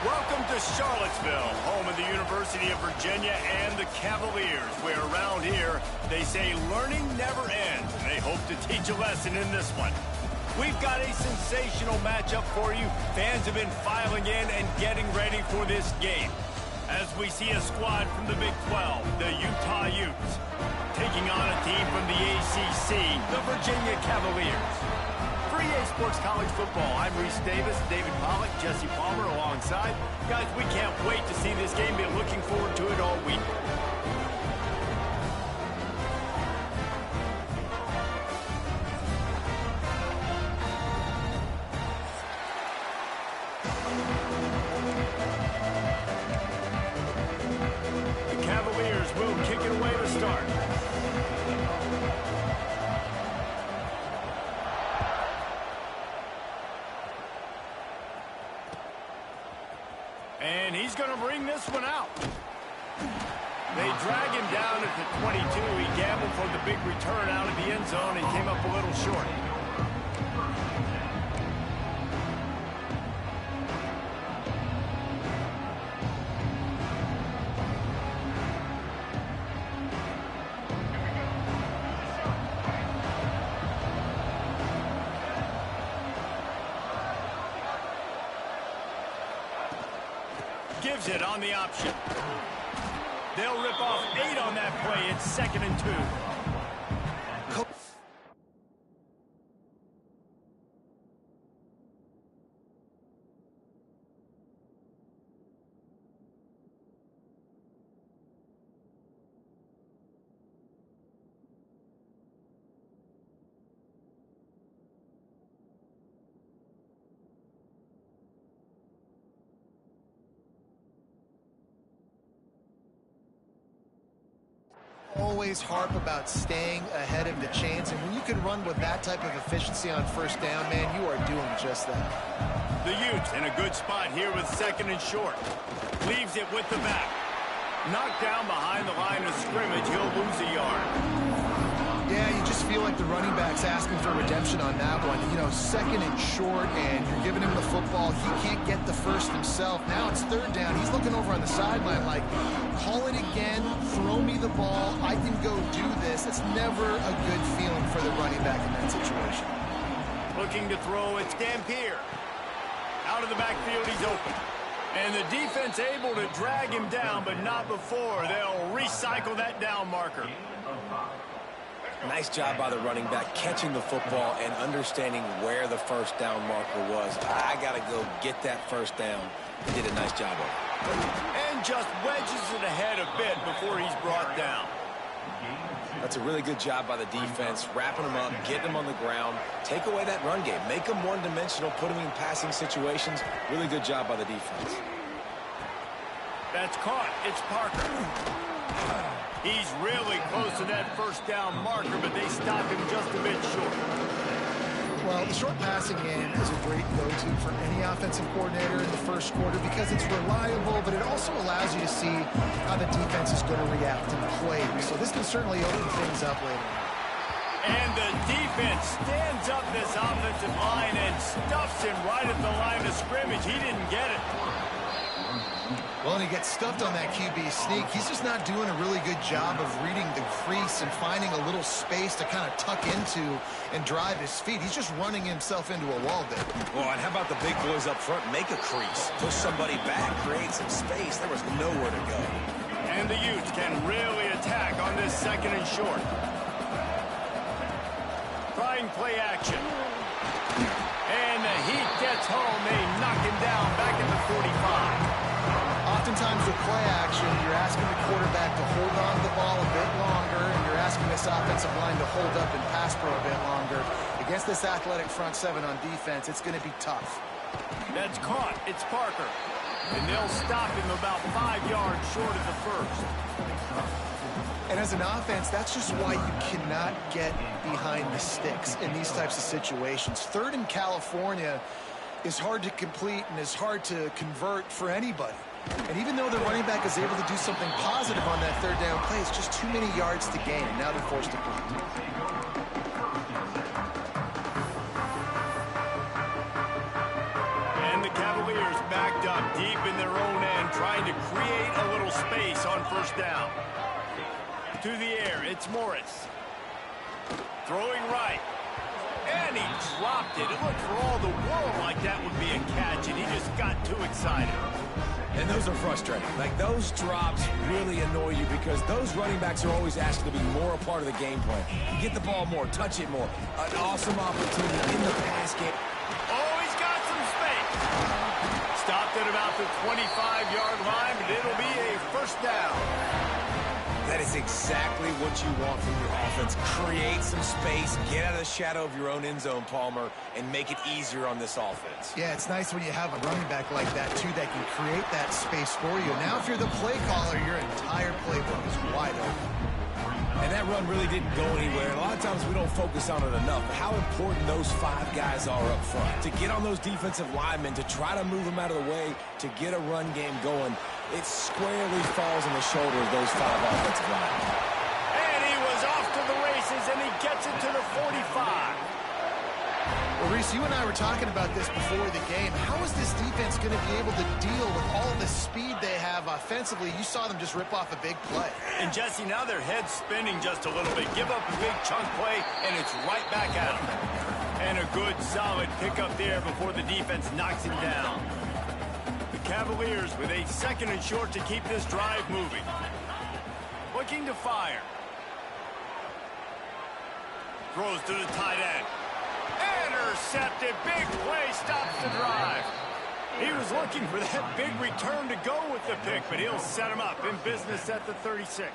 Welcome to Charlottesville, home of the University of Virginia and the Cavaliers, where around here they say learning never ends, and they hope to teach a lesson in this one. We've got a sensational matchup for you. Fans have been filing in and getting ready for this game, as we see a squad from the Big 12, the Utah Utes, taking on a team from the ACC, the Virginia Cavaliers. For EA Sports College Football, I'm Reese Davis, David Pollack, Jesse Palmer alongside. Guys, we can't wait to see this game. Been looking forward to it all week. The Cavaliers will kick it away to start. And he's going to bring this one out. They drag him down at the 22. He gambled for the big return out of the end zone and came up a little short. Gives it on the option. They'll rip off 8 on that play. It's 2nd and 2. Always harp about staying ahead of the chains, and when you can run with that type of efficiency on first down, man, you are doing just that. The Utes in a good spot here with 2nd and short. Leaves it with the back. Knocked down behind the line of scrimmage. He'll lose a yard. Yeah, you just feel like the running back's asking for redemption on that one. You know, 2nd and short, and you're giving him the football. He can't get the first himself. Now it's 3rd down. He's looking over on the sideline like, call it again, throw me the ball, I can go do this. It's never a good feeling for the running back in that situation. Looking to throw, it's Dampier. Out of the backfield, he's open. And the defense able to drag him down, but not before. They'll recycle that down marker. Nice job by the running back catching the football and understanding where the first down marker was. I got to go get that first down. He did a nice job of it. And just wedges it ahead a bit before he's brought down. That's a really good job by the defense, wrapping him up, getting him on the ground, take away that run game, make him one-dimensional, put him in passing situations. Really good job by the defense. That's caught. It's Parker. He's really close to that first down marker, but they stop him just a bit short. Well, the short passing game is a great go-to for any offensive coordinator in the first quarter because it's reliable, but it also allows you to see how the defense is going to react in play. So this can certainly open things up later. And the defense stands up this offensive line and stuffs him right at the line of scrimmage. He didn't get it. Well, and he gets stuffed on that QB sneak. He's just not doing a really good job of reading the crease and finding a little space to kind of tuck into and drive his feet. He's just running himself into a wall there. Oh, and how about the big boys up front? Make a crease. Push somebody back. Create some space. There was nowhere to go. And the Utes can really attack on this 2nd and short. Trying play action. And the Heat gets home. They knock him down back at the 45. Oftentimes with play action, you're asking the quarterback to hold on to the ball a bit longer, and you're asking this offensive line to hold up and pass pro a bit longer. Against this athletic front 7 on defense, it's going to be tough. That's caught. It's Parker. And they'll stop him about 5 yards short of the first. And as an offense, that's just why you cannot get behind the sticks in these types of situations. 3rd in California is hard to complete and is hard to convert for anybody. And even though the running back is able to do something positive on that 3rd down play, it's just too many yards to gain, and now they're forced to punt. And the Cavaliers Cavaliers backed up deep in their own end, trying to create a little space on first down. To the air, it's Morris. Throwing right. And he dropped it. It looked for all the world like that would be a catch, and he just got too excited. And those are frustrating. Like, those drops really annoy you because those running backs are always asked to be more a part of the game plan. You get the ball more, touch it more. An awesome opportunity in the pass game. Oh, he's got some space. Stopped at about the 25-yard line, but it'll be a first down. That is exactly what you want from your offense. Create some space, get out of the shadow of your own end zone, Palmer, and make it easier on this offense. Yeah, it's nice when you have a running back like that, too, that can create that space for you. Now, if you're the play caller, your entire playbook is wide open. And that run really didn't go anywhere. A lot of times we don't focus on it enough. But how important those 5 guys are up front. To get on those defensive linemen, to try to move them out of the way, to get a run game going, it squarely falls on the shoulder of those 5 offensive linemen. And he was off to the races, and he gets it to the 45. Well, Reese, you and I were talking about this before the game. How is this defense going to be able to deal with all the speed they have offensively? You saw them just rip off a big play. And, Jesse, now their head's spinning just a little bit. Give up a big chunk play, and it's right back at them. And a good, solid pickup there before the defense knocks him down. The Cavaliers with a second and short to keep this drive moving. Looking to fire. Throws to the tight end. Intercepted. Big play. Stops the drive. He was looking for that big return to go with the pick, but he'll set him up in business at the 36.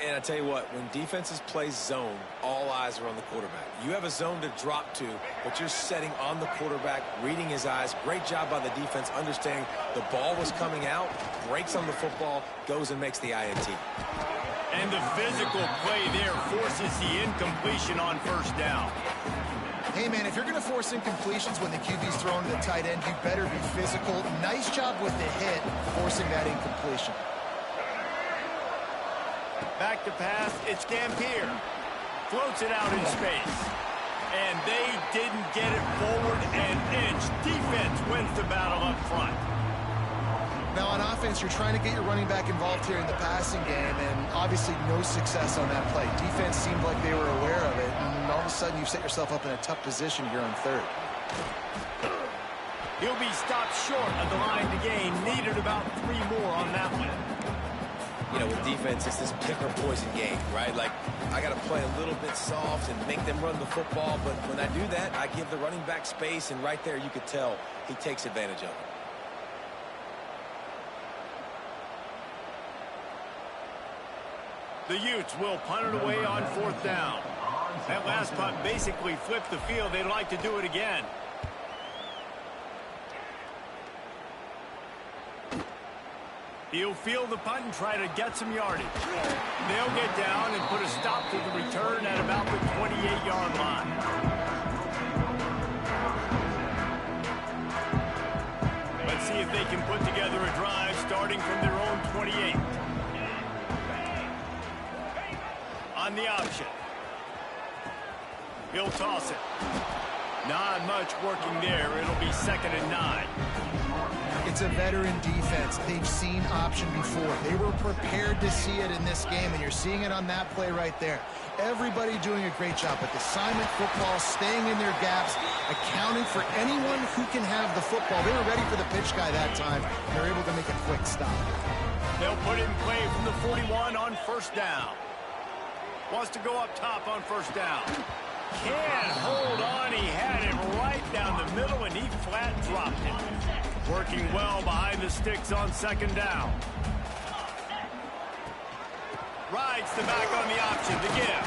And I tell you what, when defenses play zone, all eyes are on the quarterback. You have a zone to drop to, but you're setting on the quarterback, reading his eyes. Great job by the defense, understanding the ball was coming out, breaks on the football, goes and makes the INT. And the physical play there forces the incompletion on first down. Hey, man, if you're going to force incompletions when the QB's throwing to the tight end, you better be physical. Nice job with the hit, forcing that incompletion. Back to pass, it's Dampier. Floats it out in space. And they didn't get it forward an inch. Defense wins the battle up front. Now, on offense, you're trying to get your running back involved here in the passing game, and obviously no success on that play. Defense seemed like they were aware of it, and all of a sudden you've set yourself up in a tough position here on third. He'll be stopped short of the line to gain. Needed about 3 more on that one. You know, with defense, it's this pick or poison game, right? Like, I got to play a little bit soft and make them run the football, but when I do that, I give the running back space, and right there you could tell he takes advantage of it. The Utes will punt it away on fourth down. That last punt basically flipped the field. They'd like to do it again. He'll field the punt and try to get some yardage. They'll get down and put a stop to the return at about the 28-yard line. Let's see if they can put together a drive starting from their own 28. On the option. He'll toss it. Not much working there. It'll be 2nd and 9. It's a veteran defense. They've seen option before. They were prepared to see it in this game, and you're seeing it on that play right there. Everybody doing a great job with assignment football, staying in their gaps, accounting for anyone who can have the football. They were ready for the pitch guy that time. They're able to make a quick stop. They'll put it in play from the 41 on first down. Wants to go up top on first down. Can't hold on. He had it right down the middle, and he flat dropped it. Working well behind the sticks on 2nd down. Rides the back on the option to give.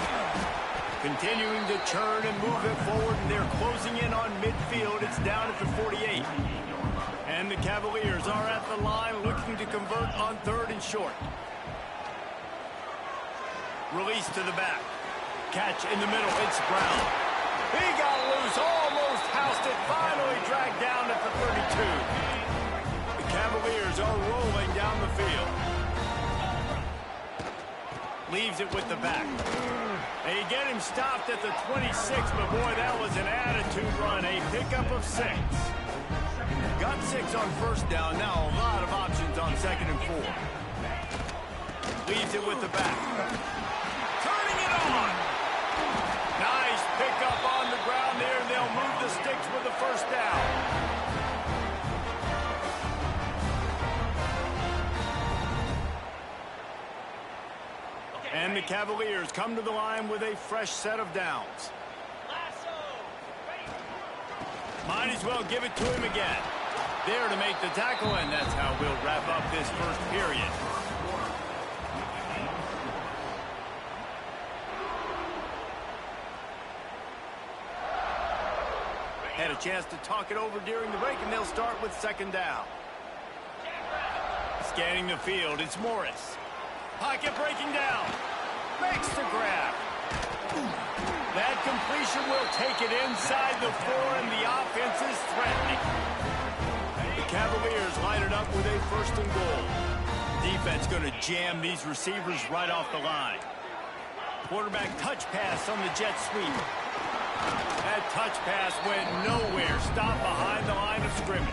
Continuing to churn and move it forward, and they're closing in on midfield. It's down at the 48. And the Cavaliers are at the line looking to convert on 3rd and short. Release to the back. Catch in the middle. It's Brown. He got loose. Almost housed it. Finally dragged down at the 32. The Cavaliers are rolling down the field. Leaves it with the back. They get him stopped at the 26, but boy, that was an attitude run. A pickup of 6. Got 6 on first down. Now a lot of options on 2nd and 4. Leaves it with the back. Turning it on. Nice pickup on the ground there. They'll move the sticks with the first down. And the Cavaliers come to the line with a fresh set of downs. Might as well give it to him again. There to make the tackle, and that's how we'll wrap up this first period. Had a chance to talk it over during the break, and they'll start with 2nd down. Scanning the field, it's Morris. Pocket breaking down. Makes the grab. That completion will take it inside the 4, and the offense is threatening. The Cavaliers line it up with a 1st and goal. Defense going to jam these receivers right off the line. Quarterback touch pass on the jet sweep. That touch pass went nowhere. Stopped behind the line of scrimmage.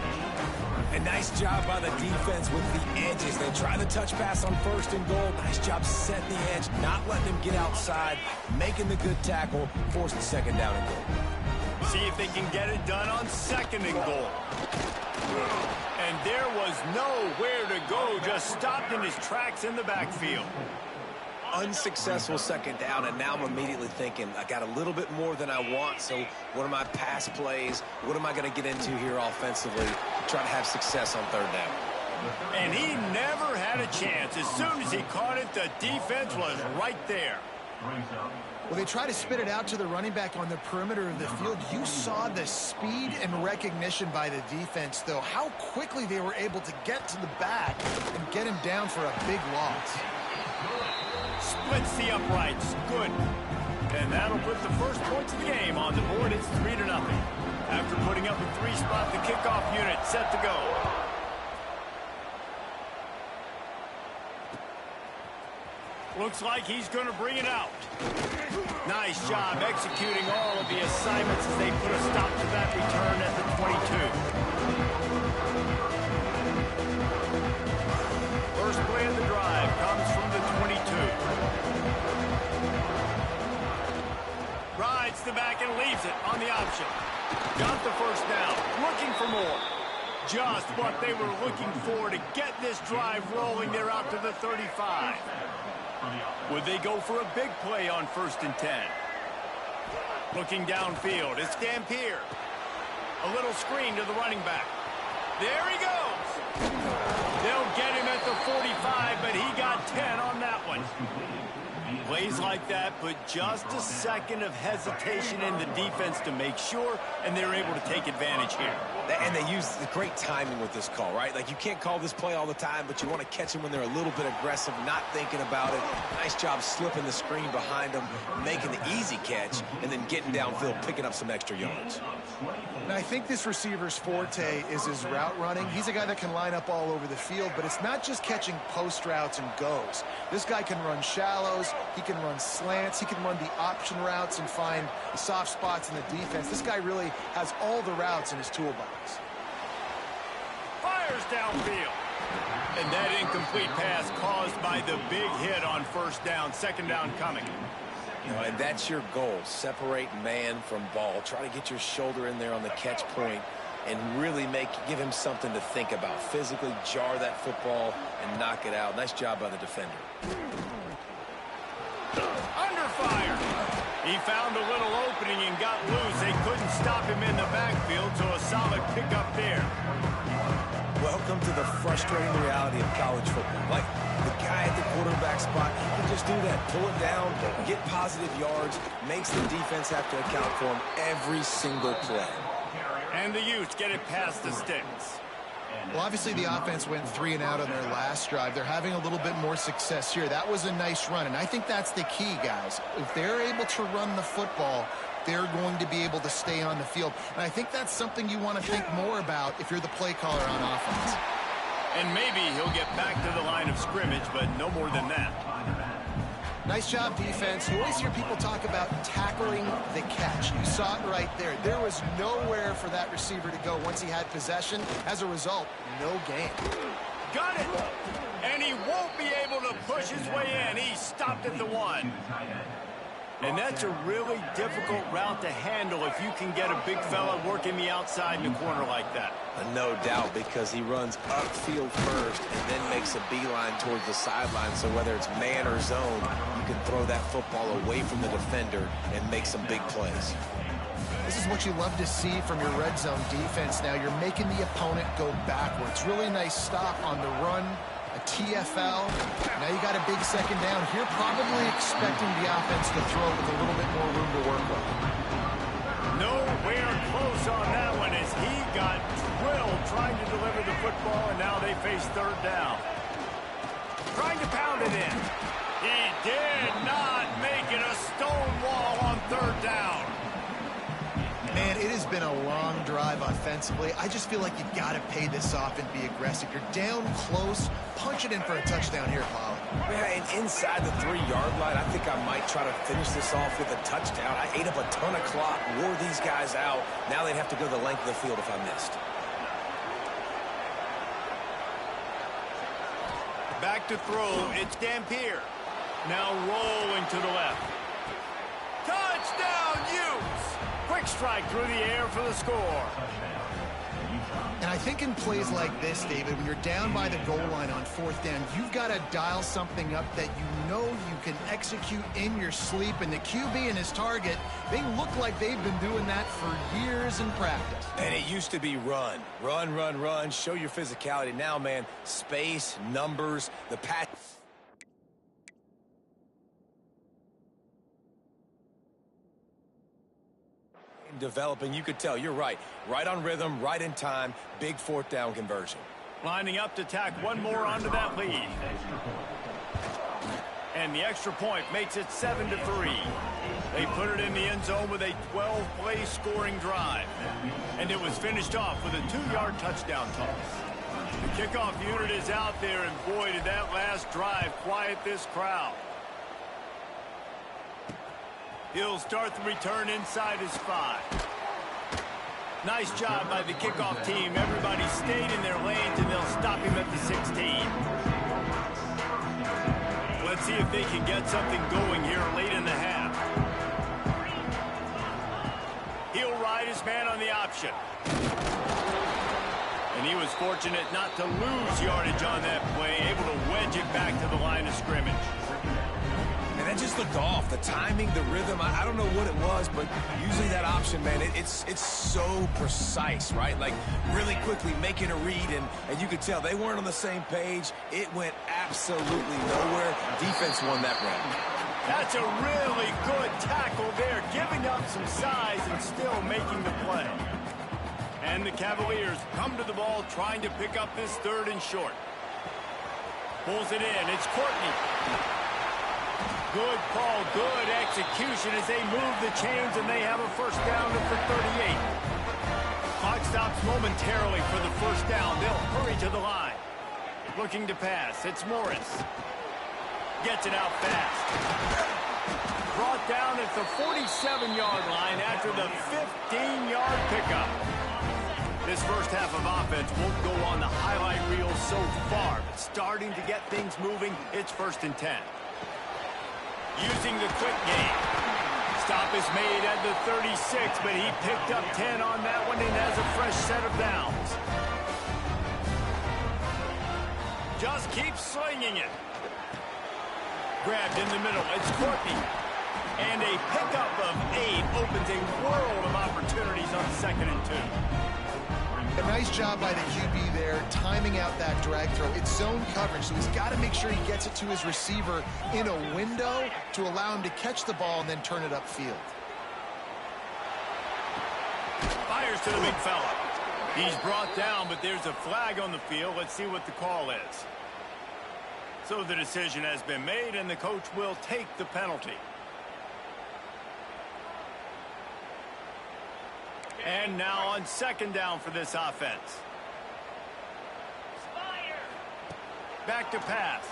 A nice job by the defense with the edges. They try the touch pass on 1st and goal. Nice job setting the edge, not letting him get outside, making the good tackle, forcing 2nd down and goal. See if they can get it done on 2nd and goal. And there was nowhere to go. Just stopped in his tracks in the backfield. Unsuccessful 2nd down, and now I'm immediately thinking, I got a little bit more than I want, so what are my pass plays? What am I going to get into here offensively? Try to have success on 3rd down. And he never had a chance. As soon as he caught it, the defense was right there. Well, they try to spit it out to the running back on the perimeter of the field. You saw the speed and recognition by the defense, though, how quickly they were able to get to the back and get him down for a big loss. Splits the uprights. Good. And that'll put the first points of the game on the board. It's 3-0. After putting up a 3-spot, the kickoff unit set to go. Looks like he's going to bring it out. Nice job executing all of the assignments as they put a stop to that return at the 22. First play of the drive comes from the 22. Rides the back and leaves it on the option. Got the first down. Looking for more. Just what they were looking for to get this drive rolling. They're out to the 35. Would they go for a big play on 1st and 10? Looking downfield, it's Dampier. A little screen to the running back. There he goes. They'll get him at the 45, but he got 10 on that one. Plays like that put just a second of hesitation in the defense to make sure, and they're able to take advantage here. And they use the great timing with this call, right? Like, you can't call this play all the time, but you want to catch them when they're a little bit aggressive, not thinking about it. Nice job slipping the screen behind them, making the easy catch, and then getting downfield, picking up some extra yards. And I think this receiver's forte is his route running. He's a guy that can line up all over the field, but it's not just catching post routes and goes. This guy can run shallows, he can run slants, he can run the option routes and find the soft spots in the defense. This guy really has all the routes in his toolbox. Fires downfield. And that incomplete pass caused by the big hit on 1st down, 2nd down coming. You know, and that's your goal. Separate man from ball. Try to get your shoulder in there on the catch point and really give him something to think about. Physically jar that football and knock it out. Nice job by the defender. Under fire. He found a little opening and got loose. They couldn't stop him in the backfield, so a solid pickup there. Welcome to the frustrating reality of college football. Like, the guy at the quarterback spot, he can just do that. Pull it down, get positive yards, makes the defense have to account for him every single play. And the Utes get it past the sticks. Well, obviously the offense went 3 and out on their last drive. They're having a little bit more success here. That was a nice run, and I think that's the key, guys. If they're able to run the football, they're going to be able to stay on the field. And I think that's something you want to think more about if you're the play caller on offense. And maybe he'll get back to the line of scrimmage, but no more than that. Nice job, defense. You always hear people talk about tackling the catch. You saw it right there. There was nowhere for that receiver to go once he had possession. As a result, no gain. Got it! And he won't be able to push his way in. He stopped at the 1. And that's a really difficult route to handle if you can get a big fella working the outside in the corner like that. No doubt, because he runs upfield first and then makes a beeline towards the sideline. So whether it's man or zone, you can throw that football away from the defender and make some big plays. This is what you love to see from your red zone defense now. You're making the opponent go backwards. Really nice stop on the run. A TFL. Now you got a big second down here, probably expecting the offense to throw with a little bit more room to work with. Nowhere close on that one as he got drilled trying to deliver the football, and now they face third down. Trying to pound it in. He did not make it a stone wall on third down. Man, it has been a long drive offensively. I just feel like you got to pay this off and be aggressive. You're down close. Punch it in for a touchdown here, Paul. Yeah, and inside the 3-yard line, I think I might try to finish this off with a touchdown. I ate up a ton of clock, wore these guys out. Now they'd have to go the length of the field if I missed. Back to throw. It's Dampier. Now rolling to the left. Touchdown, Utes! Quick strike through the air for the score. And I think in plays like this, David, when you're down by the goal line on fourth down, you've got to dial something up that you know you can execute in your sleep. And the QB and his target, they look like they've been doing that for years in practice. And it used to be run. Run, run, run. Show your physicality. Now, man, space, numbers, the pass. Developing, you could tell, you're right. Right on rhythm, right in time, big fourth down conversion. Lining up to tack one more onto that lead. And the extra point makes it 7-3. They put it in the end zone with a 12-play scoring drive. And it was finished off with a 2-yard touchdown toss. The kickoff unit is out there, and boy, did that last drive quiet this crowd. He'll start the return inside his 5. Nice job by the kickoff team. Everybody stayed in their lanes, and they'll stop him at the 16. Let's see if they can get something going here late in the half. He'll ride his man on the option. And he was fortunate not to lose yardage on that play, able to wedge it back to the line of scrimmage. And that just looked off. The timing, the rhythm, I don't know what it was, but usually that option, man, it's so precise, right? Like really quickly making a read, and you could tell they weren't on the same page. It went absolutely nowhere. Defense won that round. That's a really good tackle there, giving up some size and still making the play. And the Cavaliers come to the ball trying to pick up this third and short. Pulls it in. It's Courtney. Good call, good execution as they move the chains, and they have a first down for 38. Clock stops momentarily for the first down. They'll hurry to the line. Looking to pass. It's Morris. Gets it out fast. Brought down at the 47-yard line after the 15-yard pickup. This first half of offense won't go on the highlight reel so far, but starting to get things moving. It's 1st and 10. Using the quick game. Stop is made at the 36, but he picked up 10 on that one and has a fresh set of downs. Just keeps slinging it. Grabbed in the middle. It's Courtney. And a pickup of 8 opens a world of opportunities on 2nd and 2. A nice job by the QB there, timing out that drag throw. It's zone coverage, so he's got to make sure he gets it to his receiver in a window to allow him to catch the ball and then turn it upfield. Fires to the big fella. He's brought down, but there's a flag on the field. Let's see what the call is. So the decision has been made, and the coach will take the penalty. And now on 2nd down for this offense. Back to pass.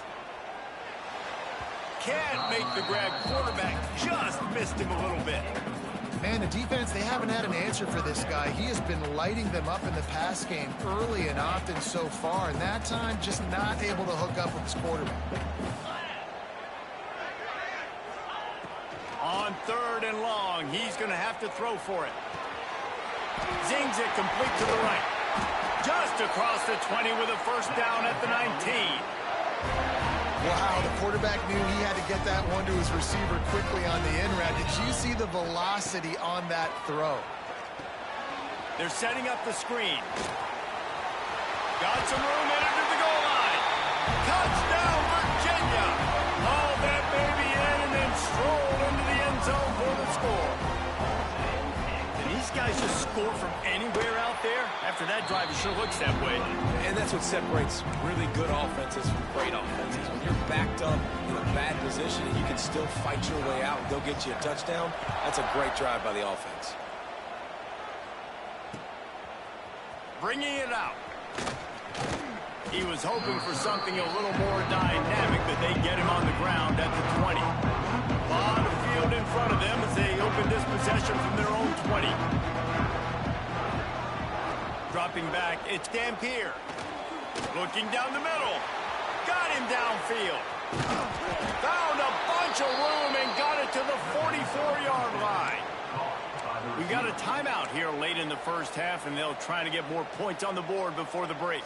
can't make the grab. Quarterback just missed him a little bit. Man, the defense, they haven't had an answer for this guy. He has been lighting them up in the pass game early and often so far, and that time just not able to hook up with his quarterback. On 3rd and long, he's going to have to throw for it. Zings it complete to the right. Just across the 20 with a first down at the 19. Wow, the quarterback knew he had to get that one to his receiver quickly on the in route. Did you see the velocity on that throw? They're setting up the screen. Got some room in under the goal line. Touchdown, Virginia. Hauled that baby in and then strolled into the end zone for the score. Can these guys just score from anywhere out there? After that drive, it sure looks that way. And that's what separates really good offenses from great offenses. When you're backed up in a bad position and you can still fight your way out and go get you a touchdown, that's a great drive by the offense. Bringing it out. He was hoping for something a little more dynamic, but they get him on the ground at the 20. A lot of field in front of them as they open this possession from their own 20. Dropping back, it's Dampier. Looking down the middle. Got him downfield. Found a bunch of room and got it to the 44-yard line. We got a timeout here late in the first half, and they'll try to get more points on the board before the break.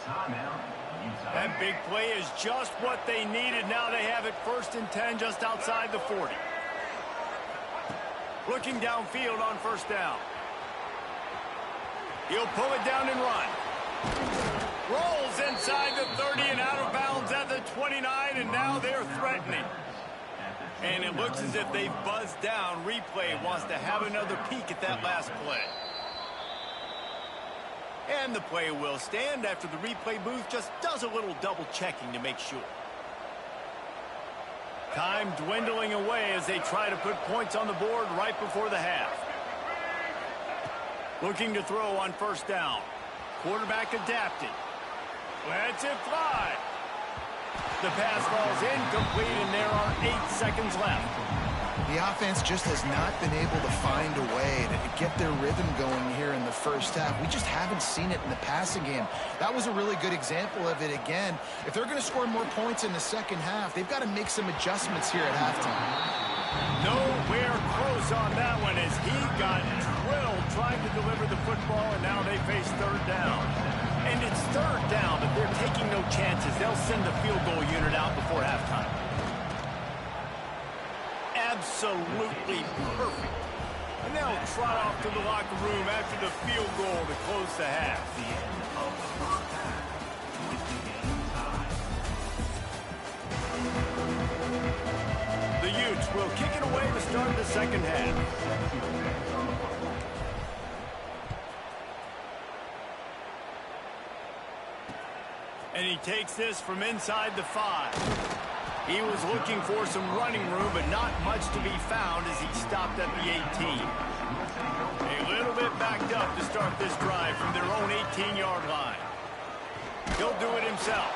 That big play is just what they needed. Now they have it 1st and 10 just outside the 40. Looking downfield on 1st down. He'll pull it down and run. Rolls inside the 30 and out of bounds at the 29, and now they're threatening. And it looks as if they've buzzed down. Replay wants to have another peek at that last play. And the play will stand after the replay booth just does a little double checking to make sure. Time dwindling away as they try to put points on the board right before the half. Looking to throw on 1st down. Quarterback adapting. Lets it fly. The pass falls incomplete, and there are 8 seconds left. The offense just has not been able to find a way to get their rhythm going here in the first half. We just haven't seen it in the passing game. That was a really good example of it again. If they're going to score more points in the second half, they've got to make some adjustments here at halftime. Nowhere close on that one as he got drilled trying to deliver the football, and now they face 3rd down. And it's 3rd down, but they're taking no chances. They'll send the field goal unit out before halftime. Absolutely perfect. And they'll trot off to the locker room after the field goal to close the half. The Utes will kick it away to start the second half. And he takes this from inside the 5. He was looking for some running room, but not much to be found as he stopped at the 18. A little bit backed up to start this drive from their own 18-yard line. He'll do it himself.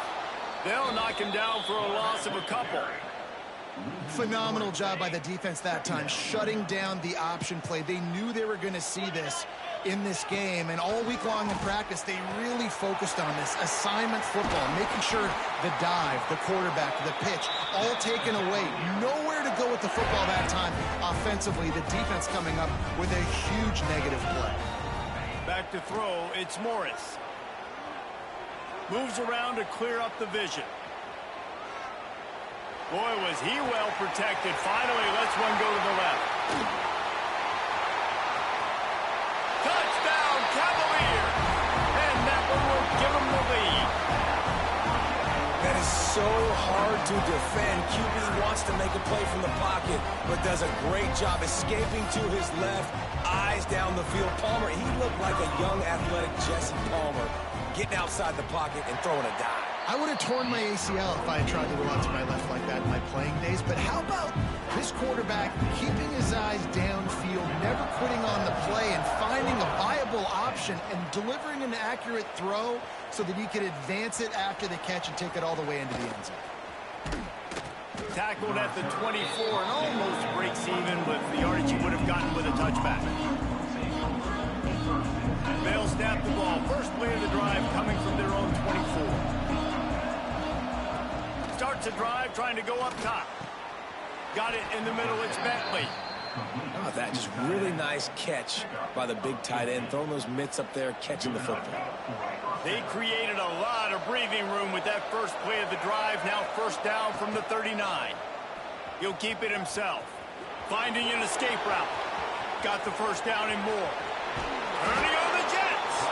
They'll knock him down for a loss of a couple. Phenomenal job by the defense that time, shutting down the option play. They knew they were going to see this in this game, and all week long in practice, they really focused on this assignment football, making sure the dive, the quarterback, the pitch, all taken away. Nowhere to go with the football that time offensively. The defense coming up with a huge negative play. Back to throw, it's Morris. Moves around to clear up the vision. Boy, was he well protected. Finally lets one go to the left. Touchdown, Cavalier! And that one will give him the lead. That is so hard to defend. QB wants to make a play from the pocket, but does a great job escaping to his left, eyes down the field. Palmer, he looked like a young, athletic Jesse Palmer, getting outside the pocket and throwing a dive. I would have torn my ACL if I had tried to go out to my left like that in my playing days. But how about this quarterback keeping his eyes downfield, never quitting on the play, and finding a viable option and delivering an accurate throw so that he could advance it after the catch and take it all the way into the end zone. tackled at the 24 and almost breaks even with the yardage he would have gotten with a touchback. They'll snap the ball. First play of the drive coming from their own 24. Starts a drive trying to go up top. Got it in the middle. It's Bentley. Oh, that just really nice catch by the big tight end, throwing those mitts up there, catching the football. They created a lot of breathing room with that first play of the drive. Now first down from the 39. He'll keep it himself. Finding an escape route. Got the first down and more. Turning on the Jets.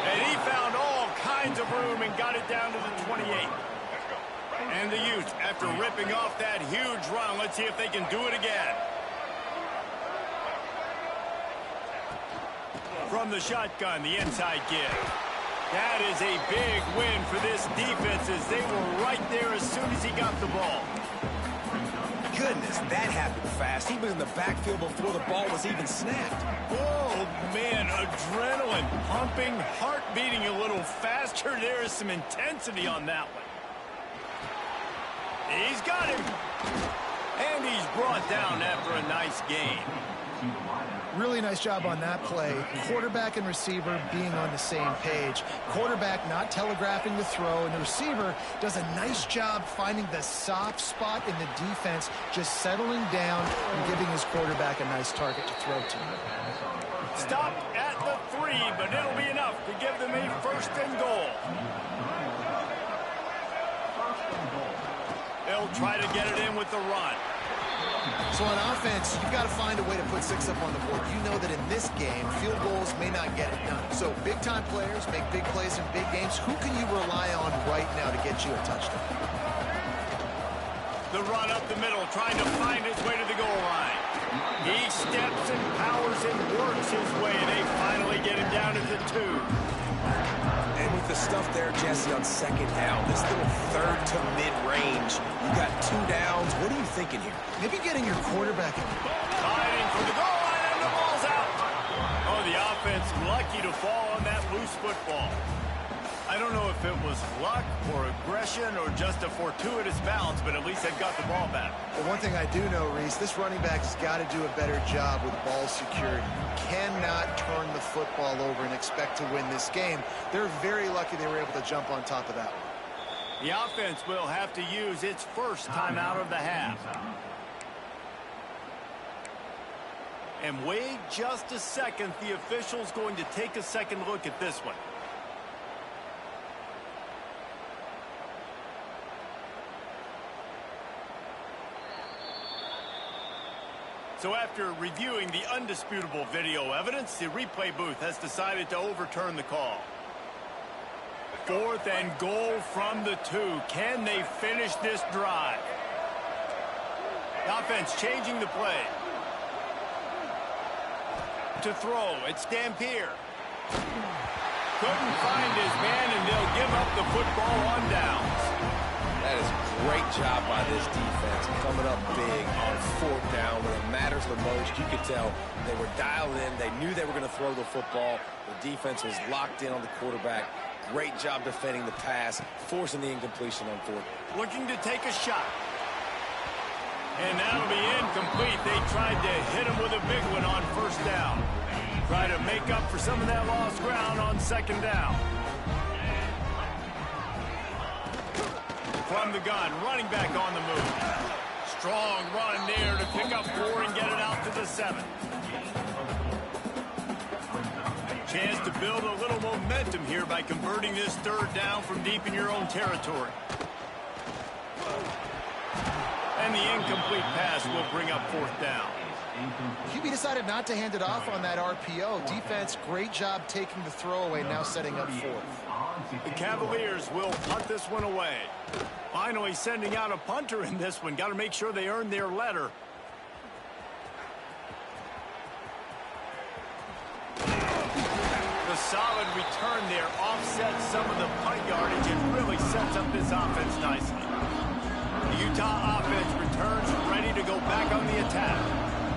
And he found all kinds of room and got it down to the 28. And the Utes, after ripping off that huge run, let's see if they can do it again. From the shotgun, the inside give. That is a big win for this defense as they were right there as soon as he got the ball. Goodness, that happened fast. He was in the backfield before the ball was even snapped. Oh, man, adrenaline pumping, heart beating a little faster. There is some intensity on that one. He's got him. And he's brought down after a nice gain. Really nice job on that play. Quarterback and receiver being on the same page. Quarterback not telegraphing the throw, and the receiver does a nice job finding the soft spot in the defense, just settling down and giving his quarterback a nice target to throw to. Stopped at the 3, but it'll be enough to give them a first and goal. They'll try to get it in with the run. So on offense, you've got to find a way to put 6 up on the board. You know that in this game, field goals may not get it done. So big-time players make big plays in big games. Who can you rely on right now to get you a touchdown? The run up the middle, trying to find his way to the goal line. He steps and powers and works his way. They finally get him down to the 2. And with the stuff there, Jesse, on second down, this little third to mid-range, you got 2 downs. What are you thinking here? Maybe getting your quarterback in. Fighting for the goal line, and the ball's out. Oh, the offense lucky to fall on that loose football. I don't know if it was luck or aggression or just a fortuitous bounce, but at least they've got the ball back. Well, one thing I do know, Reese, this running back has got to do a better job with ball security. You cannot turn the football over and expect to win this game. They're very lucky they were able to jump on top of that one. The offense will have to use its first timeout of the half. And wait just a second. The official's going to take a second look at this one. So after reviewing the undisputable video evidence, the replay booth has decided to overturn the call. 4th and goal from the 2. Can they finish this drive? The offense changing the play. To throw, it's Dampier. Couldn't find his man, and they'll give up the football on downs. That is a great job by this defense, coming up big on 4th down when it matters the most. You could tell they were dialed in. They knew they were going to throw the football. The defense was locked in on the quarterback. Great job defending the pass, forcing the incompletion on 4th. Looking to take a shot. And that'll be incomplete. They tried to hit him with a big one on 1st down. Try to make up for some of that lost ground on 2nd down. From the gun, running back on the move. Strong run there to pick up 4 and get it out to the 7. Chance to build a little momentum here by converting this 3rd down from deep in your own territory. And the incomplete pass will bring up 4th down. QB decided not to hand it off on that RPO. Defense, great job taking the throwaway, now setting up 4th. The Cavaliers will punt this one away. Finally sending out a punter in this one. Got to make sure they earn their letter. The solid return there offsets some of the punt yardage and really sets up this offense nicely. The Utah offense returns ready to go back on the attack.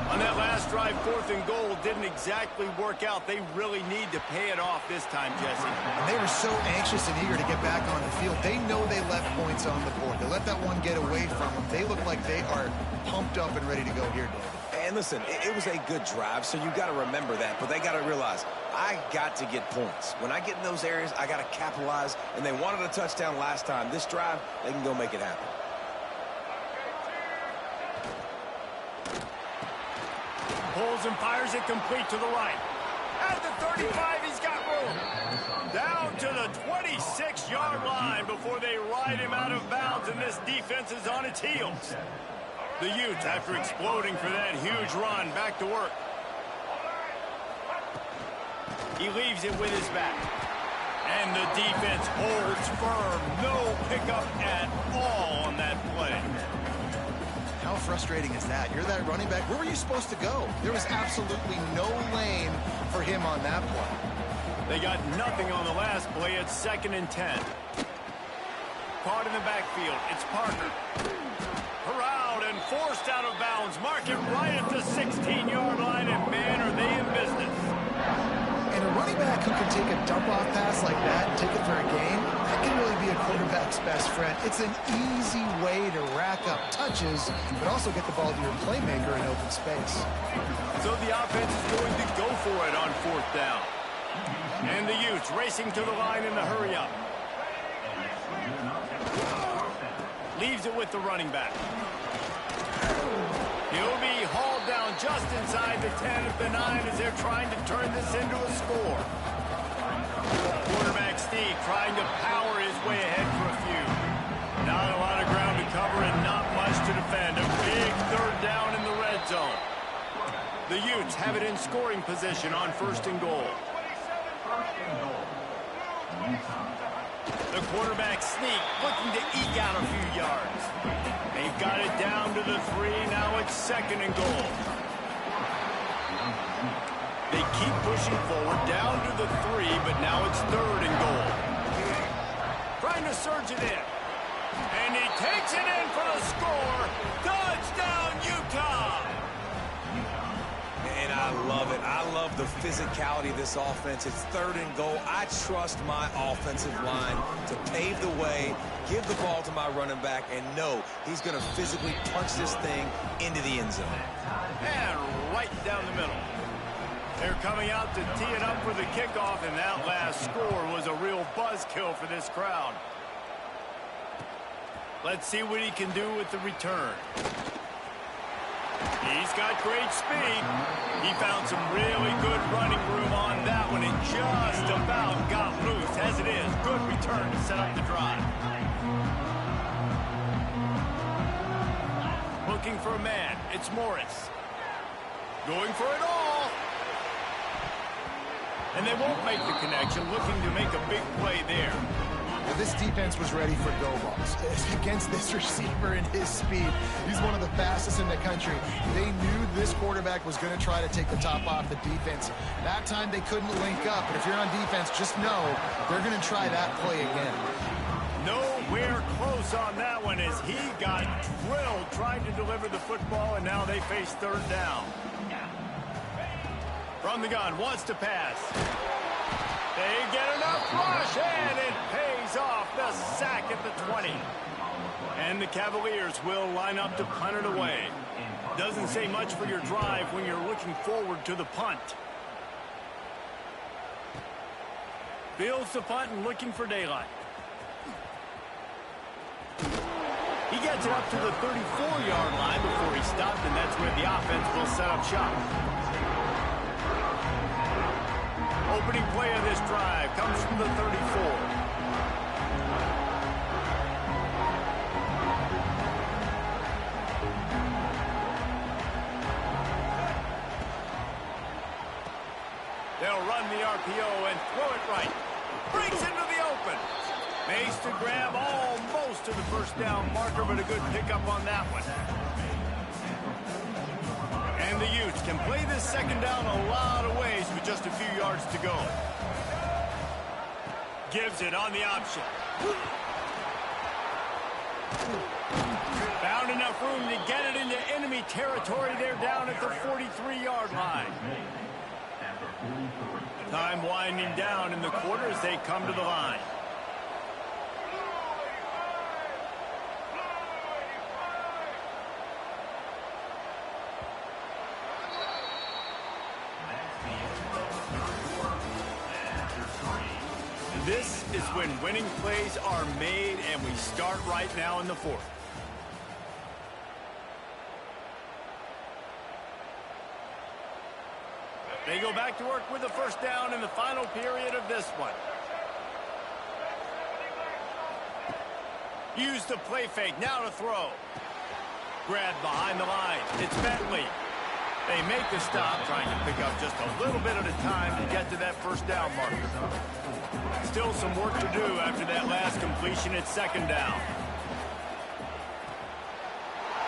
On that last drive, 4th and goal, didn't exactly work out. They really need to pay it off this time, Jesse. And they were so anxious and eager to get back on the field. They know they left points on the board. They let that one get away from them. They look like they are pumped up and ready to go here, David. And listen, it was a good drive, so you got to remember that. But they got to realize, I got to get points. When I get in those areas, I got to capitalize. And they wanted a touchdown last time. This drive, they can go make it happen. Pulls and fires it complete to the right. At the 35, he's got room. Down to the 26-yard line before they ride him out of bounds, and this defense is on its heels. The Utes, after exploding for that huge run, back to work. He leaves it with his back. And the defense holds firm. No pickup at all on that play. How frustrating is that? You're that running back. Where were you supposed to go? There was absolutely no lane for him on that play. They got nothing on the last play. It's 2nd and 10. Caught in the backfield. It's Parker. Corralled and forced out of bounds. Mark it right at the 16-yard line, and man, are they in business. And a running back who can take a dump-off pass like that and take it for a gain, that can really be a quarterback's best friend. It's an easy way to rack up touches, but also get the ball to your playmaker in open space. So the offense is going to go for it on 4th down. And the Utes racing to the line in the hurry-up. Leaves it with the running back. He'll be hauled down just inside the 10 of the 9 as they're trying to turn this into a score. Quarterback Steve trying to power his way ahead for a few. Not a lot of ground to cover and not much to defend. A big 3rd down in the red zone. The Utes have it in scoring position on 1st and goal. The quarterback sneak looking to eke out a few yards. They've got it down to the 3. Now it's 2nd and goal. They keep pushing forward down to the 3, but now it's 3rd and goal. Trying to surge it in. And he takes it in for the score. Touchdown, Utah! And I love it. I love the physicality of this offense. It's 3rd and goal. I trust my offensive line to pave the way, give the ball to my running back, and know he's going to physically punch this thing into the end zone. And right down the middle. They're coming out to tee it up for the kickoff, and that last score was a real buzzkill for this crowd. Let's see what he can do with the return. He's got great speed. He found some really good running room on that one and just about got loose. As it is, good return to set up the drive. Looking for a man. It's Morris. Going for it all. And they won't make the connection, looking to make a big play there. Well, this defense was ready for go balls. Against this receiver and his speed, he's one of the fastest in the country. They knew this quarterback was going to try to take the top off the defense. That time they couldn't link up, but if you're on defense, just know they're going to try that play again. Nowhere close on that one as he got drilled trying to deliver the football, and now they face 3rd down. From the gun, wants to pass. They get enough rush, and it pays off. The sack at the 20. And the Cavaliers will line up to punt it away. Doesn't say much for your drive when you're looking forward to the punt. Fields the punt and looking for daylight. He gets it up to the 34-yard line before he stopped, and that's where the offense will set up shop. Opening play of this drive comes from the 34. They'll run the RPO and throw it right. Breaks into the open. Makes the grab almost to the 1st down marker, but a good pickup on that one. And the Utes can play this 2nd down a lot of ways with just a few yards to go. Gives it on the option. Found found enough room to get it into enemy territory. They're down at the 43-yard line. Time winding down in the quarter as they come to the line. This is when winning plays are made, and we start right now in the fourth. They go back to work with a first down in the final period of this one. Use the play fake, now to throw. Grabbed behind the line, it's Bentley. They make the stop, trying to pick up just a little bit at a time to get to that first down marker. Still some work to do after that last completion at second down.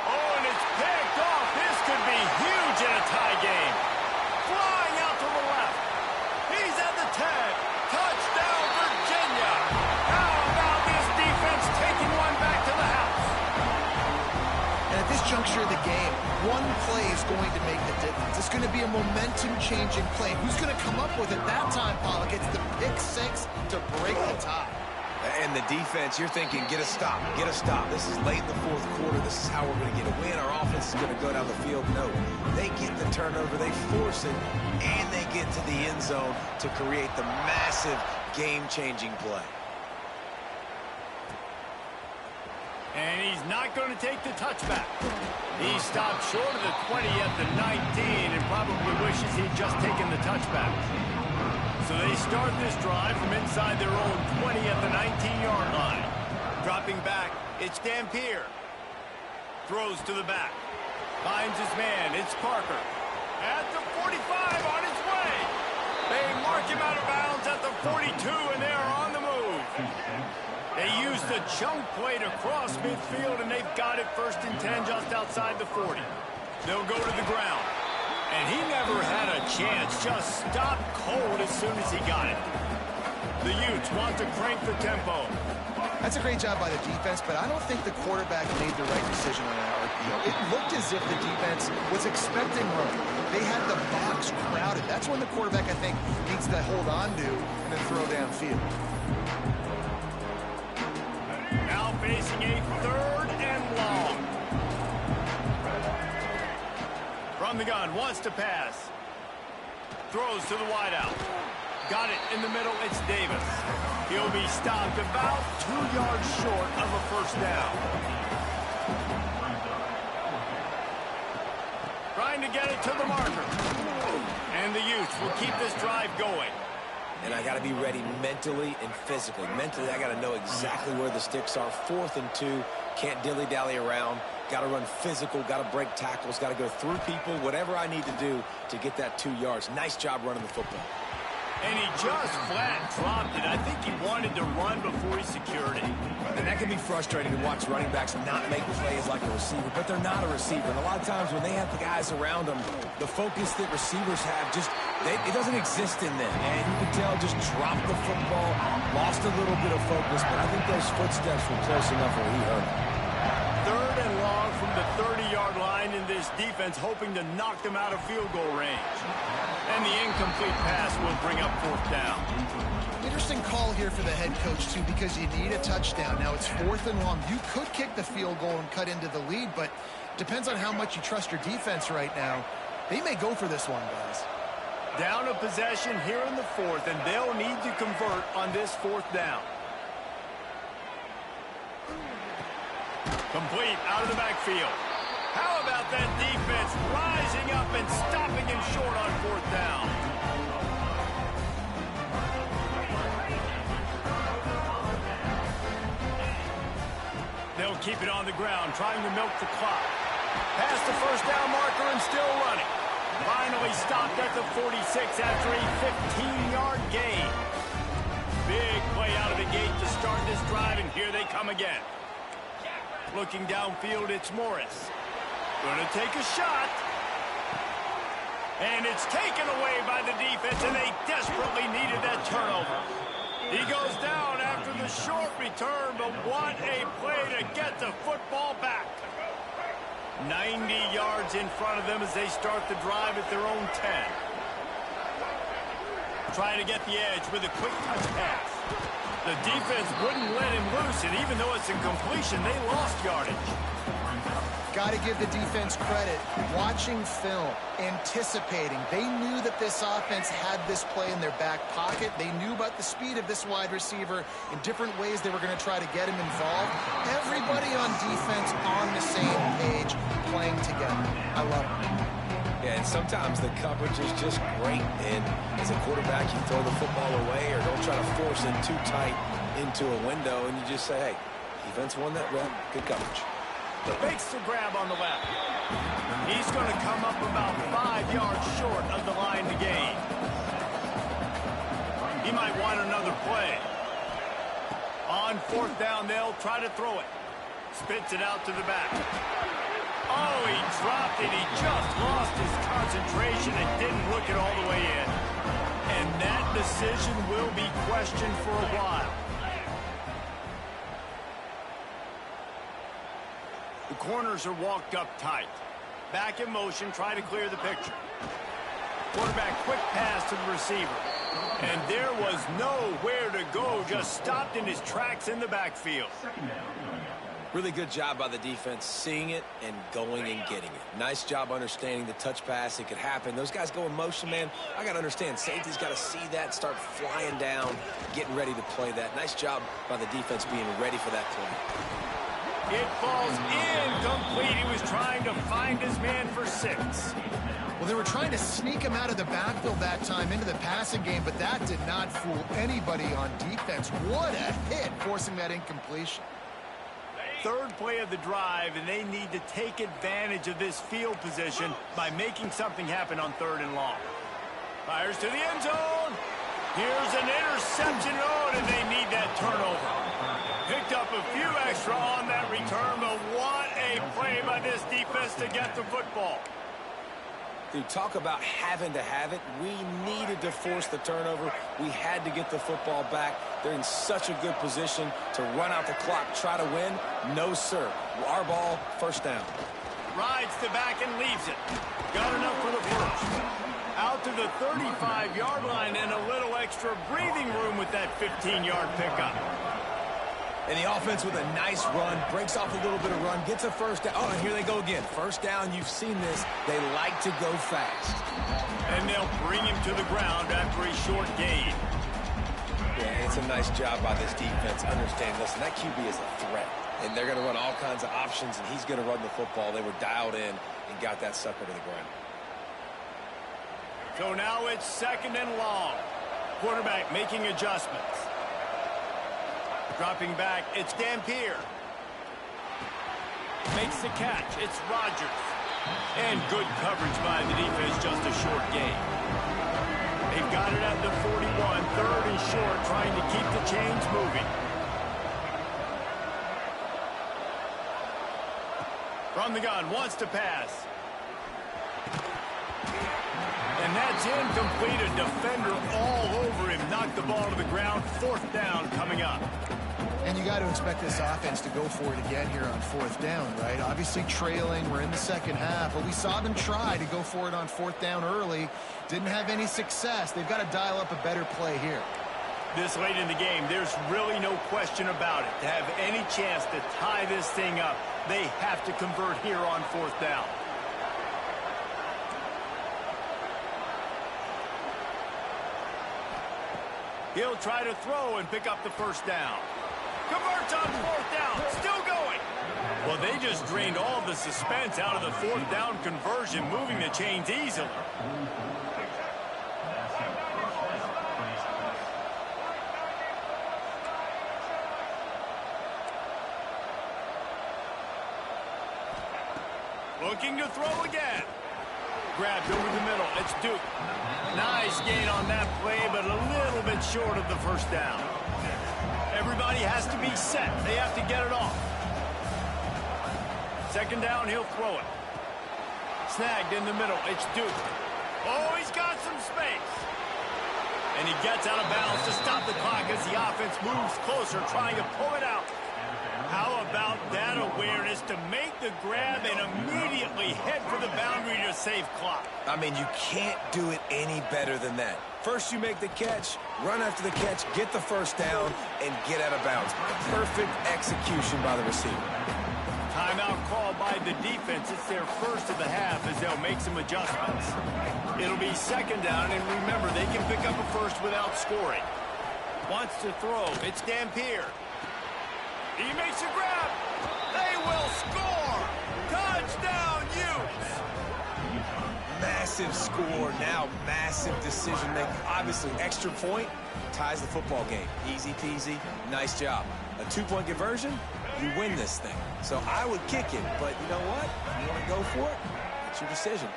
Oh, and it's picked off. This could be huge in a tie game. Flying out to the left. He's at the 10. Touchdown, Virginia. How about this defense taking one back to the house? And at this juncture of the game, one play is going to make the difference. It's going to be a momentum-changing play. Who's going to come up with it that time, Pollock? It's the pick six to break the tie. And the defense, you're thinking, get a stop, get a stop. This is late in the fourth quarter. This is how we're going to get a win. Our offense is going to go down the field. No, they get the turnover, they force it, and they get to the end zone to create the massive game-changing play. And he's not going to take the touchback. He stopped short of the 20 at the 19 and probably wishes he'd just taken the touchback. So they start this drive from inside their own 20 at the 19-yard line. Dropping back, it's Dampier. Throws to the back. Finds his man, it's Parker. At the 45, on his way. They mark him out of bounds at the 42, and they are on the move. They use the chunk play to cross midfield, and they've got it first and 10 just outside the 40. They'll go to the ground. And he never had a chance, just stopped cold as soon as he got it. The Utes want to crank the tempo. That's a great job by the defense, but I don't think the quarterback made the right decision on that RPO. It looked as if the defense was expecting run. They had the box crowded. That's when the quarterback, I think, needs to hold on to and then throw downfield. Now facing a third and long. From the gun, wants to pass. Throws to the wideout. Got it in the middle, it's Davis. He'll be stopped about 2 yards short of a first down. Trying to get it to the marker. And the Utes will keep this drive going. And I got to be ready mentally and physically. Mentally, I got to know exactly where the sticks are. 4th and 2, can't dilly-dally around. Got to run physical, got to break tackles, got to go through people, whatever I need to do to get that 2 yards. Nice job running the football. And he just flat dropped it. I think he wanted to run before he secured it. And that can be frustrating to watch running backs not make plays like a receiver, but they're not a receiver. And a lot of times when they have the guys around them, the focus that receivers have it doesn't exist in them. And you can tell just dropped the football, lost a little bit of focus, but I think those footsteps were close enough where he heard it. Third and long from the 30-yard line in this defense, hoping to knock them out of field goal range. And the incomplete pass will bring up fourth down. Interesting call here for the head coach, too, because you need a touchdown. Now it's 4th and long. You could kick the field goal and cut into the lead, but depends on how much you trust your defense right now. They may go for this one, guys. Down a possession here in the 4th, and they'll need to convert on this 4th down. Complete out of the backfield. How about that defense rising up and stopping him short on 4th down? They'll keep it on the ground, trying to milk the clock. Past the first down marker and still running. Finally stopped at the 46 after a 15-yard gain. Big play out of the gate to start this drive, and here they come again. Looking downfield, it's Morris. Gonna take a shot. And it's taken away by the defense, and they desperately needed that turnover. He goes down after the short return, but what a play to get the football back. 90 yards in front of them as they start the drive at their own 10. Trying to get the edge with a quick touch pass. The defense wouldn't let him loose, and even though it's incompletion, they lost yardage. Got to give the defense credit. Watching film, anticipating. They knew that this offense had this play in their back pocket. They knew about the speed of this wide receiver in different ways they were going to try to get him involved. Everybody on defense on the same page, playing together. I love it. Yeah, and sometimes the coverage is just great. And as a quarterback, you throw the football away or don't try to force it too tight into a window, and you just say, hey, defense won that rep. Good coverage. Makes the grab on the left. He's going to come up about 5 yards short of the line to gain. He might want another play. On 4th down, they'll try to throw it. Spits it out to the back. Oh, he dropped it. He just lost his concentration and didn't look it all the way in. And that decision will be questioned for a while. The corners are walked up tight. Back in motion, try to clear the picture. Quarterback quick pass to the receiver. And there was nowhere to go, just stopped in his tracks in the backfield. Really good job by the defense seeing it and going and getting it. Nice job understanding the touch pass. It could happen. Those guys go in motion, man. I got to understand. Safety's got to see that, start flying down, getting ready to play that. Nice job by the defense being ready for that play. It falls incomplete. He was trying to find his man for 6. Well, they were trying to sneak him out of the backfield that time into the passing game, but that did not fool anybody on defense. What a hit, forcing that incompletion. 3rd play of the drive, and they need to take advantage of this field position by making something happen on 3rd and long. Fires to the end zone. Here's an interception. Oh, and they need that turnover. Picked up a few extra on that return, but what a play by this defense to get the football. Dude, talk about having to have it. We needed to force the turnover. We had to get the football back. They're in such a good position to run out the clock, try to win. No, sir. Our ball, 1st down. Rides the back and leaves it. Got enough for the first. Out to the 35-yard line and a little extra breathing room with that 15-yard pickup. And the offense with a nice run, breaks off a little bit of run, gets a 1st down. Oh, and here they go again. 1st down, you've seen this. They like to go fast. And they'll bring him to the ground after a short gain. Yeah, it's a nice job by this defense. Understand, listen, that QB is a threat. And they're going to run all kinds of options, and he's going to run the football. They were dialed in and got that sucker to the ground. So now it's 2nd and long. Quarterback making adjustments. Dropping back, it's Dampier. Makes the catch, it's Rodgers. And good coverage by the defense, just a short gain. They've got it at the 41, 3rd and short, trying to keep the chains moving. From the gun, wants to pass. And that's incomplete. A defender all over him. Knocked the ball to the ground. 4th down coming up. And you got to expect this offense to go for it again here on 4th down, right? Obviously trailing. We're in the 2nd half, but we saw them try to go for it on 4th down early. Didn't have any success. They've got to dial up a better play here. This late in the game, there's really no question about it. To have any chance to tie this thing up, they have to convert here on 4th down. He'll try to throw and pick up the 1st down. Converts on 4th down. Still going. Well, they just drained all the suspense out of the 4th down conversion, moving the chains easily. Looking to throw again. Grabbed over the middle. It's Duke. Nice gain on that play, but a little bit short of the 1st down. Everybody has to be set. They have to get it off. 2nd down, he'll throw it. Snagged in the middle. It's Duke. Oh, he's got some space. And he gets out of bounds to stop the clock as the offense moves closer, trying to pull it out. How about that awareness to make the grab and immediately head for the boundary to save clock? I mean, you can't do it any better than that. First you make the catch, run after the catch, get the first down, and get out of bounds. Perfect execution by the receiver. Timeout called by the defense. It's their first of the half as they'll make some adjustments. It'll be second down, and remember, they can pick up a first without scoring. Wants to throw. It's Dampier. He makes a grab. They will score. Touchdown, Utes. Massive score, now massive decision making. Obviously, extra point ties the football game. Easy peasy, nice job. A 2-point conversion, you win this thing. So I would kick it, but you know what? You want to go for it? It's your decision.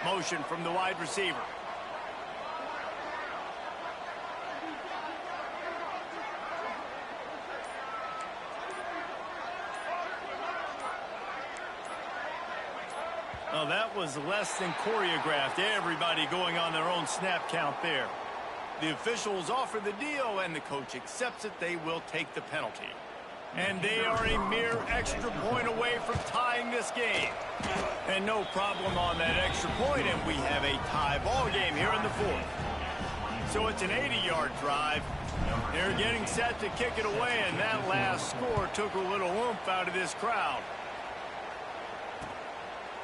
Motion from the wide receiver. Well, that was less than choreographed. Everybody going on their own snap count there. The officials offer the deal, and the coach accepts it. They will take the penalty. And they are a mere extra point away from tying this game. And no problem on that extra point, and we have a tie ball game here in the fourth. So it's an 80-yard drive. They're getting set to kick it away, and that last score took a little oomph out of this crowd.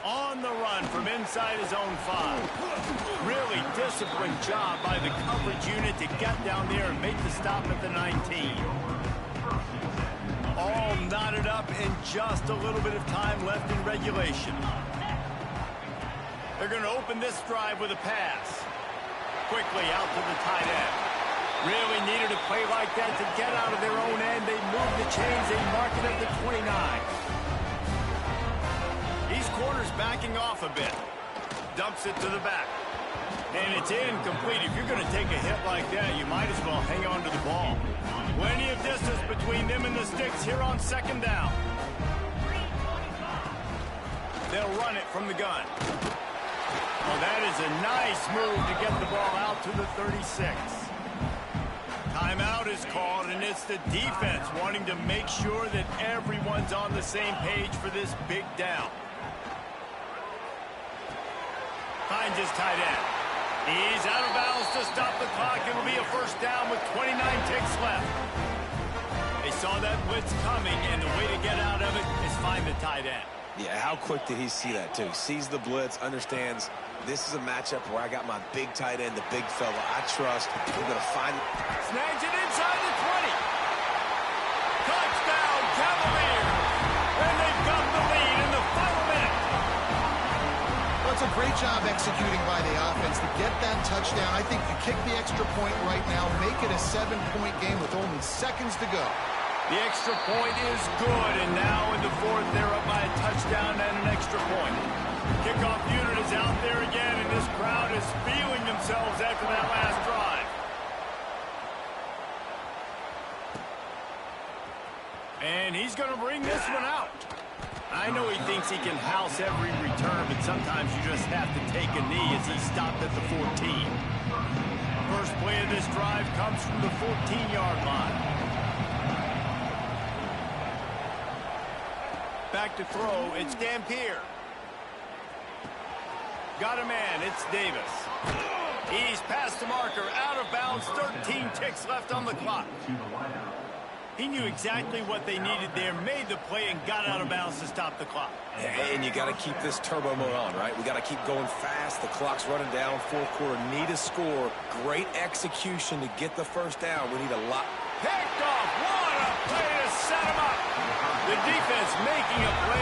On the run from inside his own 5. Really disciplined job by the coverage unit to get down there and make the stop at the 19. All knotted up and just a little bit of time left in regulation. They're going to open this drive with a pass. Quickly out to the tight end. Really needed a play like that to get out of their own end. They move the chains. They mark it at the 29. These corners backing off a bit. Dumps it to the back. And it's incomplete. If you're going to take a hit like that, you might as well hang on to the ball. Plenty of distance between them and the sticks here on second down. They'll run it from the gun. Well, that is a nice move to get the ball out to the 36. Timeout is called, and it's the defense wanting to make sure that everyone's on the same page for this big down. Finds his tight end. He's out of bounds to stop the clock. It'll be a first down with 29 ticks left. They saw that blitz coming, and the way to get out of it is find the tight end. Yeah, how quick did he see that, too? Sees the blitz, understands this is a matchup where I got my big tight end, the big fella I trust. We're going to find... Snags it inside the 20. Touchdown, Cavaliers. And they've got the lead in the final minute. Well, it's a great job executing by the offense to get that touchdown. I think you kick the extra point right now, make it a 7-point game with only seconds to go. The extra point is good, and now in the fourth, they're up by a touchdown and an extra point. Kickoff unit is out there again, and this crowd is feeling themselves after that last drive. And he's going to bring this one out. I know he thinks he can house every return, but sometimes you just have to take a knee as he stopped at the 14. First play of this drive comes from the 14-yard line. Back to throw, it's Dampier. Got a man, it's Davis. He's past the marker, out of bounds, 13 ticks left on the clock. He knew exactly what they needed there, made the play, and got out of bounds to stop the clock. And you got to keep this turbo mode on, right? We got to keep going fast. The clock's running down, fourth quarter, need a score. Great execution to get the first down. We need a lot. Picked off, what a play to set him up. The defense making a play.